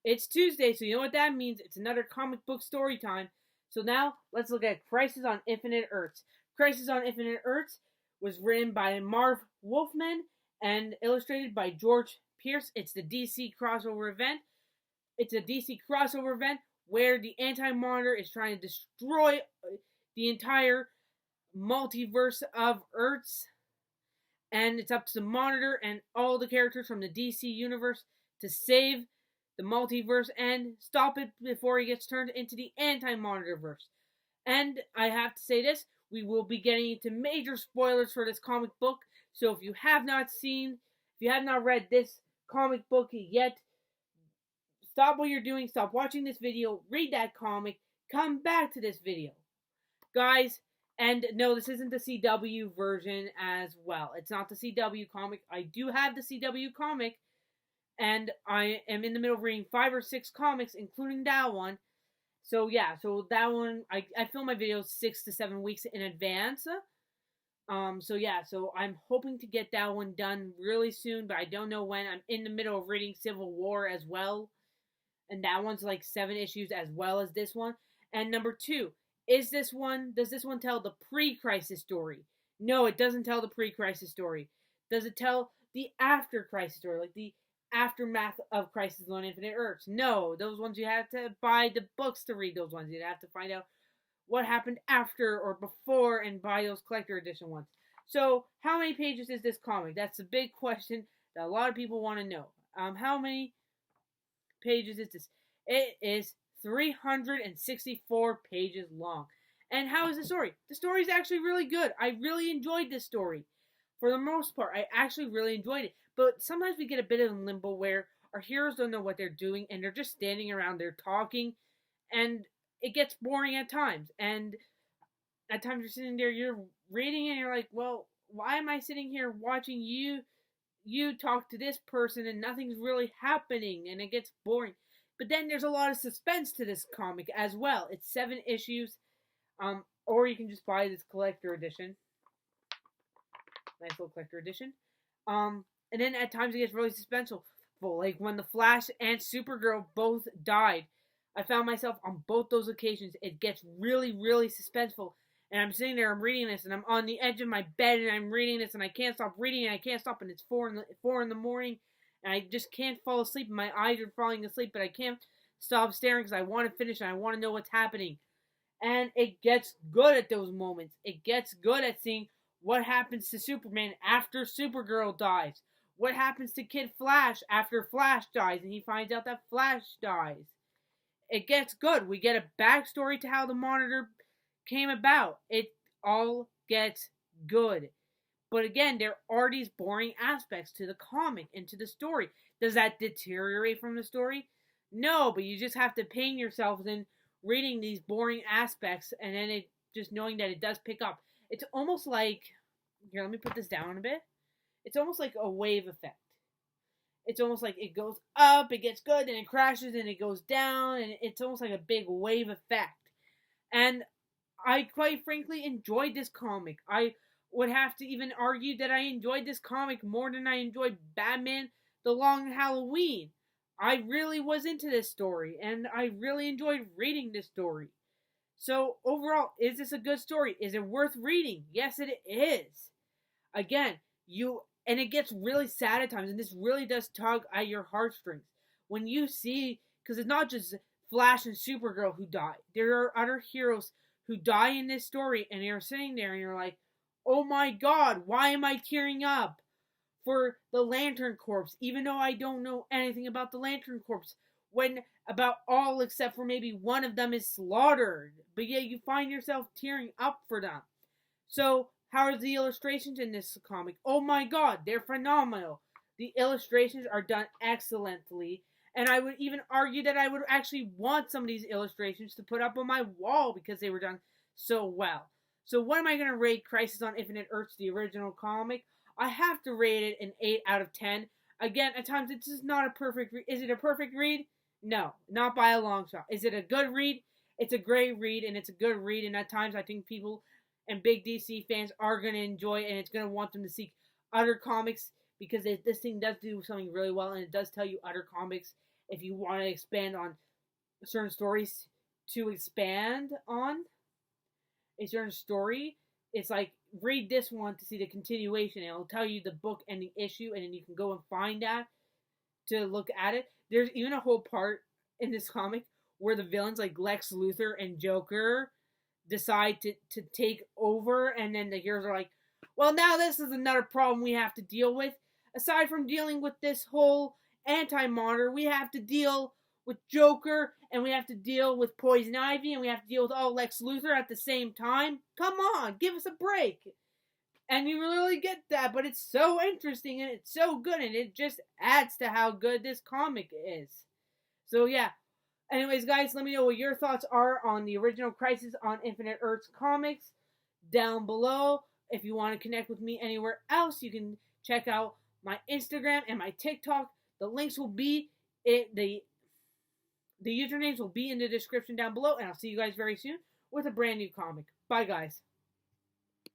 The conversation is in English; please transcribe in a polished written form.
It's Tuesday, so you know what that means. It's another comic book story time. So now let's look at Crisis on Infinite Earths. Crisis on Infinite Earths was written by Marv Wolfman and illustrated by George Pierce. It's the DC crossover event. It's a DC crossover event where the Anti-Monitor is trying to destroy the entire multiverse of Earths. And it's up to the Monitor and all the characters from the DC universe to save the multiverse and stop it before he gets turned into the Anti-Monitorverse. And I have to say this, we will be getting into major spoilers for this comic book. So if you have not read this comic book yet, stop what you're doing, stop watching this video, read that comic, come back to this video. Guys, and no, this isn't the CW version as well. It's not the CW comic. I do have the CW comic, and I am in the middle of reading 5 or 6 comics, including that one. So yeah, so that one, I film my videos 6 to 7 weeks in advance. So yeah, so I'm hoping to get that one done really soon, but I don't know when. I'm in the middle of reading Civil War as well, and that one's like 7 issues as well as this one. And number 2, does this one tell the pre-crisis story? No, it doesn't tell the pre-crisis story. Does it tell the after-crisis story, like the aftermath of Crisis on Infinite Earths? No, those ones you have to buy the books to read. Those ones you'd have to find out what happened after or before and buy those collector edition ones. So how many pages is this comic? That's a big question that a lot of people want to know. How many pages is this? It is 364 pages long. And how is the story? The story is actually really good. I really enjoyed this story. For the most part, I actually really enjoyed it. But sometimes we get a bit of limbo where our heroes don't know what they're doing and they're just standing around there talking, and it gets boring at times. And at times you're sitting there, you're reading, and you're like, well, why am I sitting here watching you talk to this person and nothing's really happening, and it gets boring. But then there's a lot of suspense to this comic as well. It's 7 issues, or you can just buy this collector edition. Nice little collector edition. And then at times it gets really suspenseful. Like when the Flash and Supergirl both died. I found myself on both those occasions. It gets really, really suspenseful. And I'm sitting there, I'm reading this, and I'm on the edge of my bed, and I'm reading this, and I can't stop reading, and I can't stop, and it's 4 in the morning, and I just can't fall asleep, and my eyes are falling asleep, but I can't stop staring because I want to finish, and I want to know what's happening. And it gets good at those moments. It gets good at seeing what happens to Superman after Supergirl dies. What happens to Kid Flash after Flash dies, and he finds out that Flash dies. It gets good. We get a backstory to how the Monitor came about. It all gets good. But again, there are these boring aspects to the comic and to the story. Does that deteriorate from the story? No, but you just have to pain yourself in reading these boring aspects, and then it just knowing that it does pick up. It's almost like, here, let me put this down a bit. It's almost like a wave effect. It's almost like it goes up, it gets good, then it crashes, and it goes down, and it's almost like a big wave effect. And I quite frankly enjoyed this comic. I would have to even argue that I enjoyed this comic more than I enjoyed Batman The Long Halloween. I really was into this story, and I really enjoyed reading this story. So overall, is this a good story? Is it worth reading? Yes, it is. Again, and it gets really sad at times, and this really does tug at your heartstrings. When you see, because it's not just Flash and Supergirl who die. There are other heroes who die in this story, and you're sitting there and you're like, oh my god, why am I tearing up for the Lantern Corps, even though I don't know anything about the Lantern Corps, when about all except for maybe one of them is slaughtered, but yet you find yourself tearing up for them. So, how are the illustrations in this comic? Oh my god, they're phenomenal. The illustrations are done excellently, and I would even argue that I would actually want some of these illustrations to put up on my wall because they were done so well. So what am I going to rate Crisis on Infinite Earths, the original comic? I have to rate it an 8 out of 10. Again, at times it's just not a perfect read. Is it a perfect read? No, not by a long shot. Is it a good read? It's a great read, and it's a good read, and at times I think people and big DC fans are going to enjoy it, and it's going to want them to seek other comics, because this thing does do something really well, and it does tell you other comics if you want to expand on certain stories to expand on a certain story, it's like read this one to see the continuation. It'll tell you the book and the issue, and then you can go and find that to look at it. There's even a whole part in this comic where the villains like Lex Luthor and Joker decide to take over, and then the heroes are like, well, now this is another problem we have to deal with. Aside from dealing with this whole anti-monitor, we have to deal with Joker, and we have to deal with Poison Ivy, and we have to deal with all Lex Luthor at the same time. Come on, give us a break. And you really get that, but it's so interesting, and it's so good, and it just adds to how good this comic is. So yeah. Anyways, guys, let me know what your thoughts are on the original Crisis on Infinite Earths comics down below. If you want to connect with me anywhere else, you can check out my Instagram and my TikTok. The links will be the usernames will be in the description down below, and I'll see you guys very soon with a brand new comic. Bye, guys.